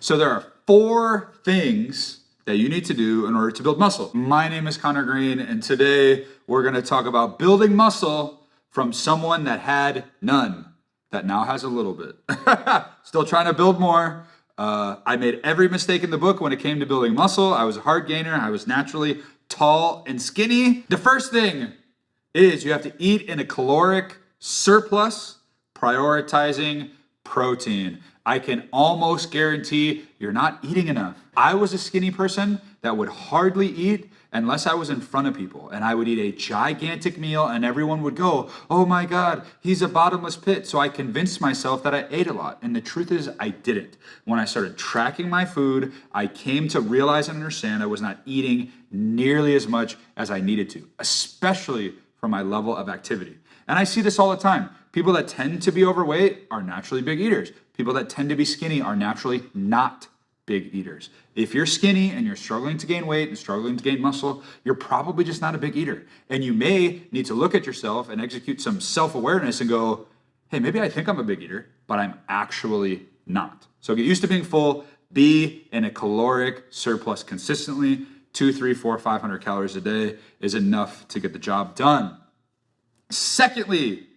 So there are 4 things that you need to do in order to build muscle. My name is Connor Green, and today we're gonna talk about building muscle from someone that had none, that now has a little bit. Still trying to build more. I made every mistake in the book when it came to building muscle. I was a hard gainer. I was naturally tall and skinny. The first thing is you have to eat in a caloric surplus, prioritizing protein. I can almost guarantee you're not eating enough. I was a skinny person that would hardly eat unless I was in front of people, and I would eat a gigantic meal and everyone would go, oh my God, he's a bottomless pit. So I convinced myself that I ate a lot. And the truth is I didn't. When I started tracking my food, I came to realize and understand I was not eating nearly as much as I needed to, especially for my level of activity. And I see this all the time. People that tend to be overweight are naturally big eaters. People that tend to be skinny are naturally not big eaters. If you're skinny and you're struggling to gain weight and struggling to gain muscle, you're probably just not a big eater. And you may need to look at yourself and execute some self-awareness and go, hey, maybe I think I'm a big eater, but I'm actually not. So get used to being full, be in a caloric surplus consistently. 200, 300, 400, 500 calories a day is enough to get the job done. Secondly,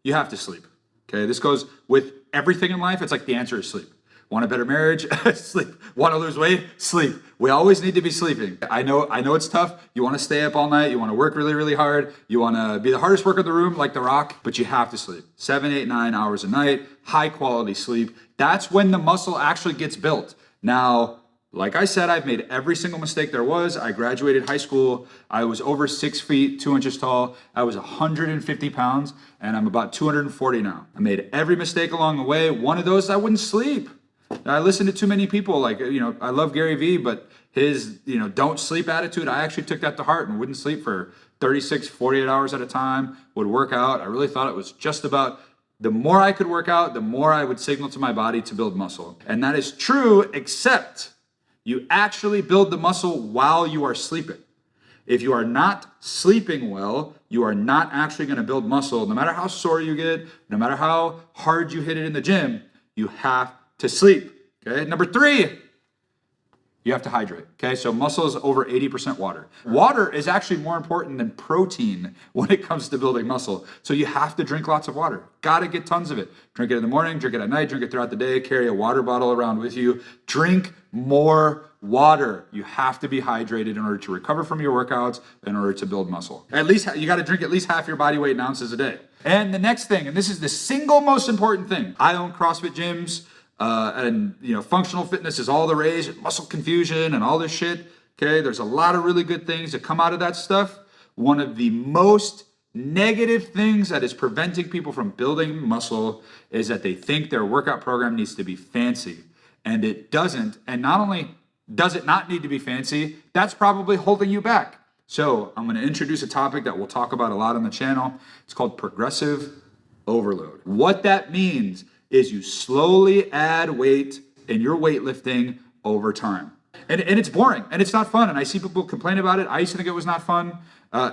you have to sleep. Okay, this goes with everything in life. It's like the answer is sleep. Want a better marriage? Sleep. Want to lose weight? Sleep. We always need to be sleeping. I know it's tough. You want to stay up all night. You want to work really, really hard. You want to be the hardest worker in the room like The Rock, but you have to sleep. 7, 8, 9 hours a night, high quality sleep. That's when the muscle actually gets built. Now, like I said, I've made every single mistake there was. I graduated high school. I was over 6 feet, 2 inches tall. I was 150 pounds, and I'm about 240 now. I made every mistake along the way. One of those, I wouldn't sleep. I listened to too many people, like, I love Gary Vee, but his, don't sleep attitude, I actually took that to heart and wouldn't sleep for 36, 48 hours at a time, would work out. I really thought it was just about the more I could work out, the more I would signal to my body to build muscle. And that is true, except you actually build the muscle while you are sleeping. If you are not sleeping well, you are not actually going to build muscle. No matter how sore you get, no matter how hard you hit it in the gym, you have to sleep. Okay. Number 3, you have to hydrate. Okay. So muscle is over 80% water. Water is actually more important than protein when it comes to building muscle. So you have to drink lots of water. Got to get tons of it. Drink it in the morning, drink it at night, drink it throughout the day, carry a water bottle around with you. Drink more water. You have to be hydrated in order to recover from your workouts, in order to build muscle. At least you got to drink at least half your body weight in ounces a day. And the next thing, and this is the single most important thing. I own CrossFit gyms. And functional fitness is all the rage, muscle confusion and all this shit. Okay, there's a lot of really good things that come out of that stuff. One of the most negative things that is preventing people from building muscle is that they think their workout program needs to be fancy, and it doesn't. And not only does it not need to be fancy, that's probably holding you back. So I'm going to introduce a topic that we'll talk about a lot on the channel. It's called progressive overload. What that means is you slowly add weight in your weightlifting over time. And it's boring and it's not fun. And I see people complain about it. I used to think it was not fun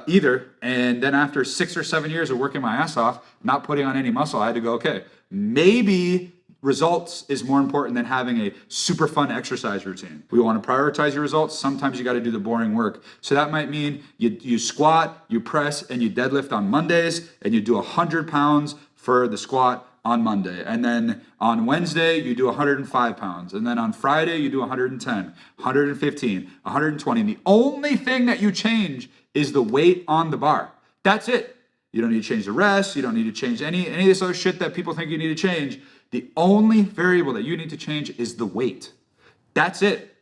either. And then after 6 or 7 years of working my ass off, not putting on any muscle, I had to go, okay, maybe results is more important than having a super fun exercise routine. We want to prioritize your results. Sometimes you got to do the boring work. So that might mean you squat, you press, and you deadlift on Mondays, and you do 100 pounds for the squat on Monday. And then on Wednesday, you do 105 pounds. And then on Friday, you do 110, 115, 120. And the only thing that you change is the weight on the bar. That's it. You don't need to change the rest. You don't need to change any of this other shit that people think you need to change. The only variable that you need to change is the weight. That's it.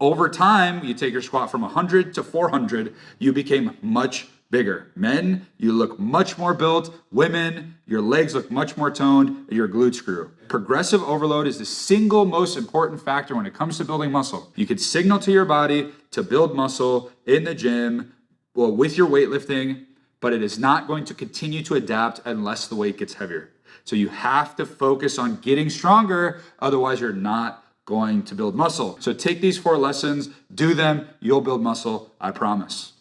Over time, you take your squat from 100 to 400, you became much bigger. Men, you look much more built. Women, your legs look much more toned, and your glutes grew. Progressive overload is the single most important factor when it comes to building muscle. You can signal to your body to build muscle in the gym, well, with your weightlifting, but it is not going to continue to adapt unless the weight gets heavier. So you have to focus on getting stronger, otherwise you're not going to build muscle. So take these 4 lessons, do them, you'll build muscle, I promise.